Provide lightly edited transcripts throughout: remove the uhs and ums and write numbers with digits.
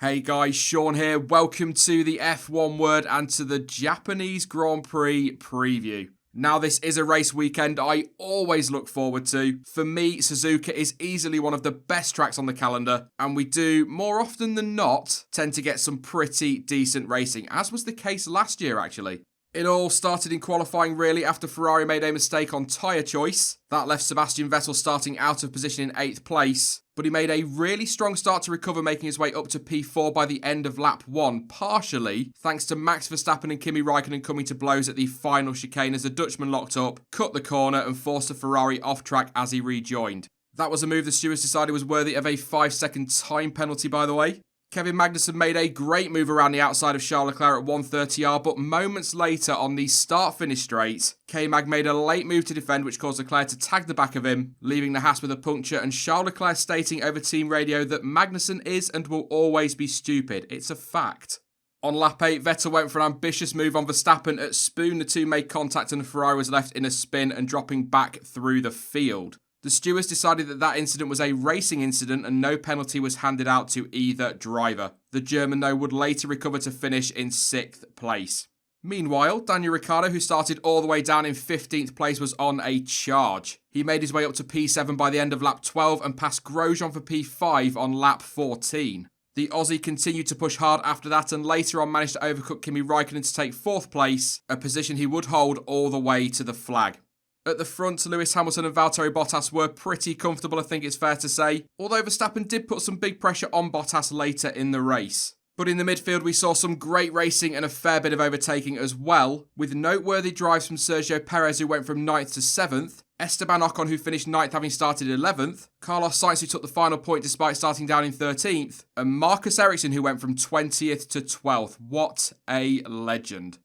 Hey guys, Sean here. Welcome to the F1 Word and to the Japanese Grand Prix preview. Now, this is a race weekend I always look forward to. For me, Suzuka is easily one of the best tracks on the calendar, and we do, more often than not, tend to get some pretty decent racing, as was the case last year actually. It all started in qualifying really after Ferrari made a mistake on tyre choice. That left Sebastian Vettel starting out of position in 8th place, but he made a really strong start to recover, making his way up to P4 by the end of lap 1, partially thanks to Max Verstappen and Kimi Raikkonen coming to blows at the final chicane as the Dutchman locked up, cut the corner and forced the Ferrari off track as he rejoined. That was a move the stewards decided was worthy of a 5-second time penalty, by the way. Kevin Magnussen made a great move around the outside of Charles Leclerc at 130R, but moments later on the start-finish straight, K-Mag made a late move to defend, which caused Leclerc to tag the back of him, leaving the Haas with a puncture, and Charles Leclerc stating over team radio that Magnussen is and will always be stupid. It's a fact. On lap 8, Vettel went for an ambitious move on Verstappen at Spoon. The two made contact and the Ferrari was left in a spin and dropping back through the field. The stewards decided that that incident was a racing incident and no penalty was handed out to either driver. The German, though, would later recover to finish in 6th place. Meanwhile, Daniel Ricciardo, who started all the way down in 15th place, was on a charge. He made his way up to P7 by the end of lap 12 and passed Grosjean for P5 on lap 14. The Aussie continued to push hard after that and later on managed to overcut Kimi Raikkonen to take 4th place, a position he would hold all the way to the flag. At the front, Lewis Hamilton and Valtteri Bottas were pretty comfortable, I think it's fair to say, although Verstappen did put some big pressure on Bottas later in the race. But in the midfield, we saw some great racing and a fair bit of overtaking as well, with noteworthy drives from Sergio Perez, who went from 9th to 7th, Esteban Ocon, who finished 9th having started 11th, Carlos Sainz, who took the final point despite starting down in 13th, and Marcus Ericsson, who went from 20th to 12th. What a legend.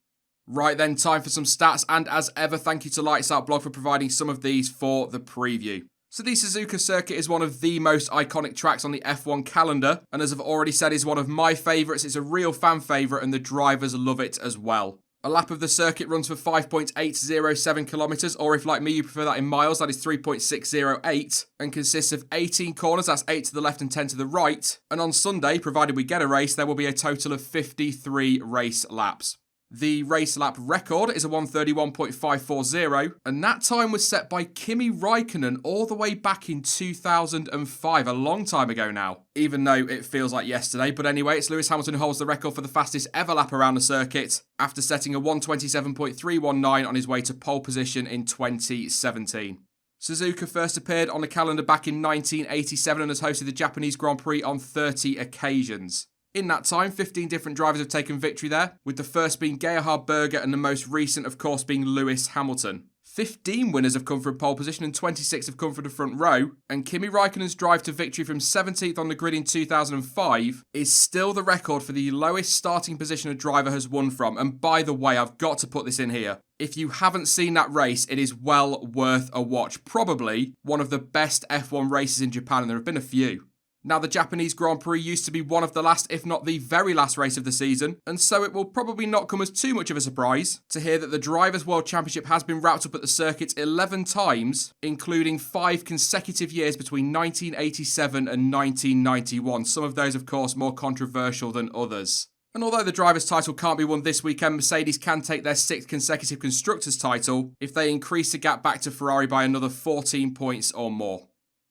Right then, time for some stats, and as ever, thank you to Lights Out Blog for providing some of these for the preview. So the Suzuka circuit is one of the most iconic tracks on the F1 calendar, and as I've already said, is one of my favourites. It's a real fan favourite and the drivers love it as well. A lap of the circuit runs for 5.807 kilometres, or if like me you prefer that in miles, that is 3.608, and consists of 18 corners, that's 8 to the left and 10 to the right, and on Sunday, provided we get a race, there will be a total of 53 race laps. The race lap record is a 1:31.540, and that time was set by Kimi Raikkonen all the way back in 2005, a long time ago now, even though it feels like yesterday. But anyway, it's Lewis Hamilton who holds the record for the fastest ever lap around the circuit, after setting a 1:27.319 on his way to pole position in 2017. Suzuka first appeared on the calendar back in 1987 and has hosted the Japanese Grand Prix on 30 occasions. In that time, 15 different drivers have taken victory there, with the first being Gerhard Berger and the most recent, of course, being Lewis Hamilton. 15 winners have come from pole position and 26 have come from the front row, and Kimi Raikkonen's drive to victory from 17th on the grid in 2005 is still the record for the lowest starting position a driver has won from. And by the way, I've got to put this in here. If you haven't seen that race, it is well worth a watch. Probably one of the best F1 races in Japan, and there have been a few. Now, the Japanese Grand Prix used to be one of the last, if not the very last race of the season, and so it will probably not come as too much of a surprise to hear that the Drivers' World Championship has been wrapped up at the circuit 11 times, including 5 consecutive years between 1987 and 1991. Some of those, of course, more controversial than others. And although the driver's title can't be won this weekend, Mercedes can take their 6th consecutive constructors title if they increase the gap back to Ferrari by another 14 points or more.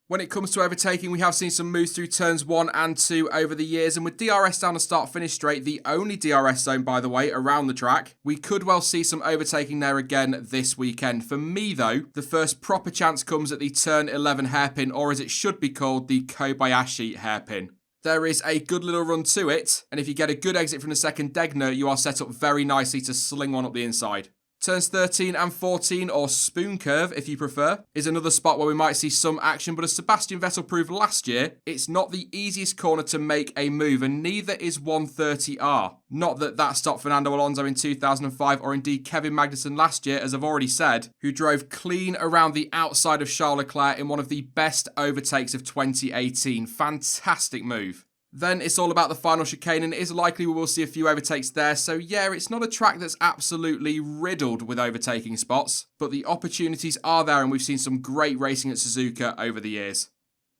When it comes to overtaking, we have seen some moves through turns 1 and 2 over the years, and with DRS down the start-finish straight, the only DRS zone, by the way, around the track, we could well see some overtaking there again this weekend. For me, though, the first proper chance comes at the turn 11 hairpin, or as it should be called, the Kobayashi hairpin. There is a good little run to it, and if you get a good exit from the second Degner, you are set up very nicely to sling one up the inside. Turns 13 and 14, or spoon curve if you prefer, is another spot where we might see some action, but as Sebastian Vettel proved last year, it's not the easiest corner to make a move, and neither is 130R. Not that that stopped Fernando Alonso in 2005, or indeed Kevin Magnussen last year, as I've already said, who drove clean around the outside of Charles Leclerc in one of the best overtakes of 2018. Fantastic move. Then it's all about the final chicane, and it is likely we will see a few overtakes there. So yeah, it's not a track that's absolutely riddled with overtaking spots, but the opportunities are there, and we've seen some great racing at Suzuka over the years.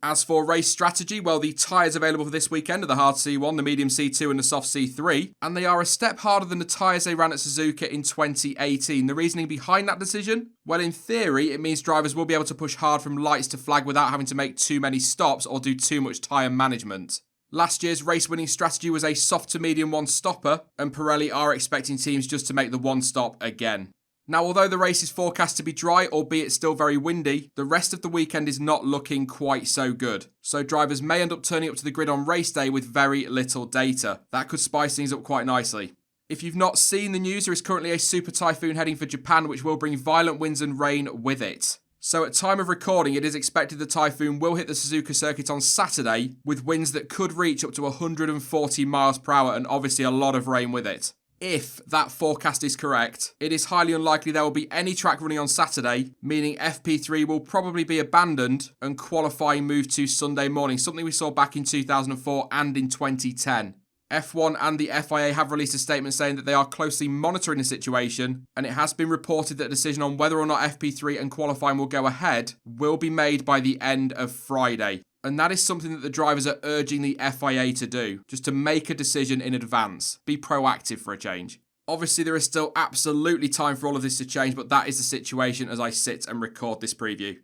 As for race strategy, well, the tyres available for this weekend are the hard C1, the medium C2 and the soft C3, and they are a step harder than the tyres they ran at Suzuka in 2018. The reasoning behind that decision? Well, in theory, it means drivers will be able to push hard from lights to flag without having to make too many stops or do too much tyre management. Last year's race-winning strategy was a soft to medium one stopper, and Pirelli are expecting teams just to make the one stop again. Now, although the race is forecast to be dry, albeit still very windy, the rest of the weekend is not looking quite so good. So drivers may end up turning up to the grid on race day with very little data. That could spice things up quite nicely. If you've not seen the news, there is currently a super typhoon heading for Japan, which will bring violent winds and rain with it. So at time of recording, it is expected the typhoon will hit the Suzuka circuit on Saturday, with winds that could reach up to 140 miles per hour and obviously a lot of rain with it. If that forecast is correct, it is highly unlikely there will be any track running on Saturday, meaning FP3 will probably be abandoned and qualifying move to Sunday morning, something we saw back in 2004 and in 2010. F1 and the FIA have released a statement saying that they are closely monitoring the situation, and it has been reported that a decision on whether or not FP3 and qualifying will go ahead will be made by the end of Friday. And that is something that the drivers are urging the FIA to do, just to make a decision in advance. Be proactive for a change. Obviously, there is still absolutely time for all of this to change, but that is the situation as I sit and record this preview.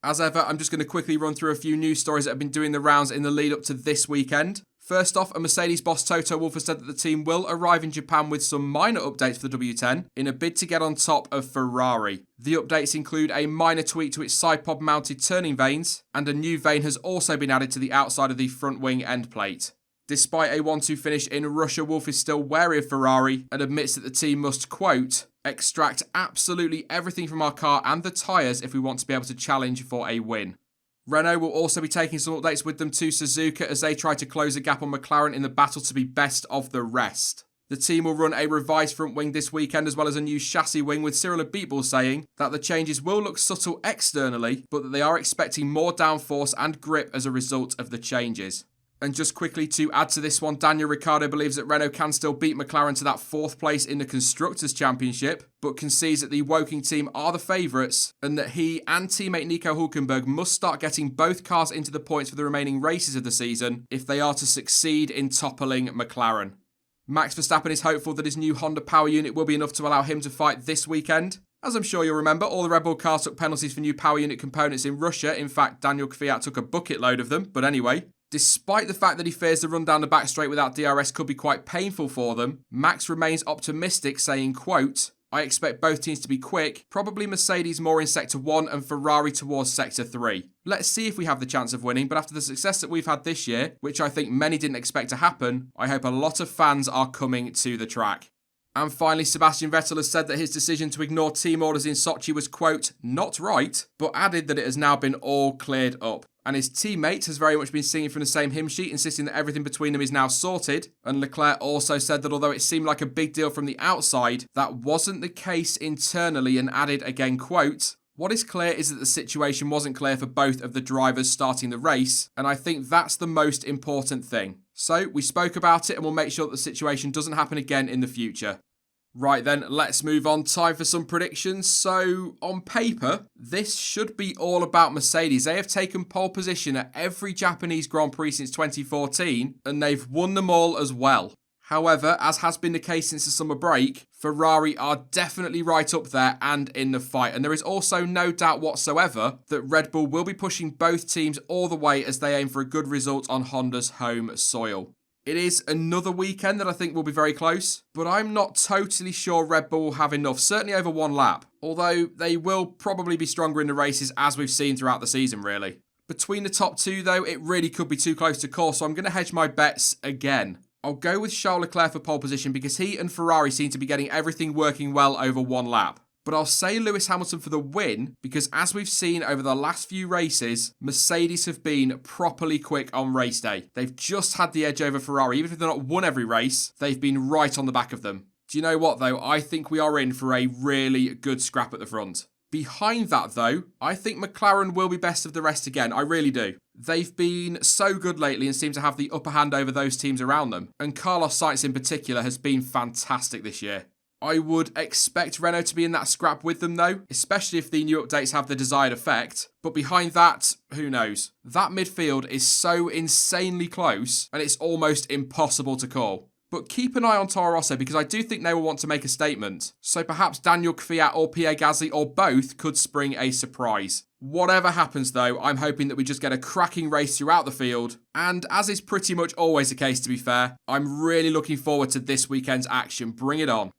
As ever, I'm just going to quickly run through a few news stories that have been doing the rounds in the lead up to this weekend. First off, a Mercedes boss Toto Wolff has said that the team will arrive in Japan with some minor updates for the W10 in a bid to get on top of Ferrari. The updates include a minor tweak to its side pod mounted turning vanes, and a new vane has also been added to the outside of the front wing end plate. Despite a 1-2 finish in Russia, Wolff is still wary of Ferrari and admits that the team must, quote, extract absolutely everything from our car and the tyres if we want to be able to challenge for a win. Renault will also be taking some updates with them to Suzuka as they try to close the gap on McLaren in the battle to be best of the rest. The team will run a revised front wing this weekend as well as a new chassis wing, with Cyril Abiteboul saying that the changes will look subtle externally, but that they are expecting more downforce and grip as a result of the changes. And just quickly to add to this one, Daniel Ricciardo believes that Renault can still beat McLaren to that 4th place in the Constructors' Championship, but concedes that the Woking team are the favourites and that he and teammate Nico Hülkenberg must start getting both cars into the points for the remaining races of the season if they are to succeed in toppling McLaren. Max Verstappen is hopeful that his new Honda power unit will be enough to allow him to fight this weekend. As I'm sure you'll remember, all the Red Bull cars took penalties for new power unit components in Russia. In fact, Daniel Kvyat took a bucket load of them, but anyway. Despite the fact that he fears the run down the back straight without DRS could be quite painful for them, Max remains optimistic, saying, quote, I expect both teams to be quick, probably Mercedes more in Sector 1 and Ferrari towards Sector 3. Let's see if we have the chance of winning, but after the success that we've had this year, which I think many didn't expect to happen, I hope a lot of fans are coming to the track. And finally, Sebastian Vettel has said that his decision to ignore team orders in Sochi was, quote, not right, but added that it has now been all cleared up. And his teammate has very much been singing from the same hymn sheet, insisting that everything between them is now sorted. And Leclerc also said that although it seemed like a big deal from the outside, that wasn't the case internally, and added again, quote, what is clear is that the situation wasn't clear for both of the drivers starting the race, and I think that's the most important thing. So we spoke about it and we'll make sure that the situation doesn't happen again in the future. Right then, let's move on. Time for some predictions. So, on paper, this should be all about Mercedes. They have taken pole position at every Japanese Grand Prix since 2014, and they've won them all as well. However, as has been the case since the summer break, Ferrari are definitely right up there and in the fight. And there is also no doubt whatsoever that Red Bull will be pushing both teams all the way as they aim for a good result on Honda's home soil. It is another weekend that I think will be very close, but I'm not totally sure Red Bull will have enough, certainly over one lap, although they will probably be stronger in the races as we've seen throughout the season, really. Between the top two, though, it really could be too close to call, so I'm going to hedge my bets again. I'll go with Charles Leclerc for pole position because he and Ferrari seem to be getting everything working well over one lap. But I'll say Lewis Hamilton for the win because as we've seen over the last few races, Mercedes have been properly quick on race day. They've just had the edge over Ferrari. Even if they've not won every race, they've been right on the back of them. Do you know what though? I think we are in for a really good scrap at the front. Behind that though, I think McLaren will be best of the rest again. I really do. They've been so good lately and seem to have the upper hand over those teams around them. And Carlos Sainz in particular has been fantastic this year. I would expect Renault to be in that scrap with them though, especially if the new updates have the desired effect. But behind that, who knows? That midfield is so insanely close and it's almost impossible to call. But keep an eye on Toro Rosso because I do think they will want to make a statement. So perhaps Daniel Kvyat or Pierre Gasly or both could spring a surprise. Whatever happens though, I'm hoping that we just get a cracking race throughout the field. And as is pretty much always the case to be fair, I'm really looking forward to this weekend's action. Bring it on.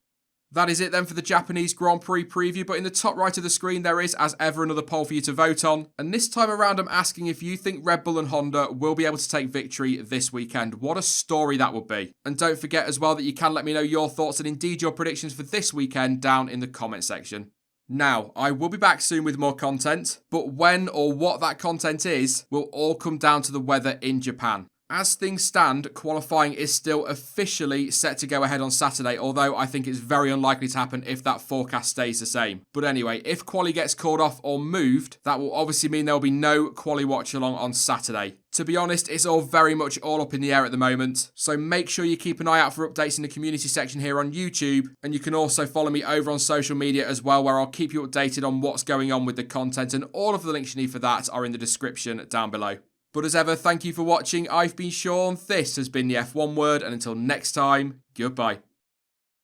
That is it then for the Japanese Grand Prix preview, but in the top right of the screen there is, as ever, another poll for you to vote on. And this time around I'm asking if you think Red Bull and Honda will be able to take victory this weekend. What a story that would be. And don't forget as well that you can let me know your thoughts and indeed your predictions for this weekend down in the comment section. Now, I will be back soon with more content, but when or what that content is will all come down to the weather in Japan. As things stand, qualifying is still officially set to go ahead on Saturday, although I think it's very unlikely to happen if that forecast stays the same. But anyway, if quali gets called off or moved, that will obviously mean there will be no quali watch along on Saturday. To be honest, it's all very much all up in the air at the moment, so make sure you keep an eye out for updates in the community section here on YouTube, and you can also follow me over on social media as well, where I'll keep you updated on what's going on with the content, and all of the links you need for that are in the description down below. But as ever, thank you for watching. I've been Sean, this has been the F1 Word, and until next time, goodbye.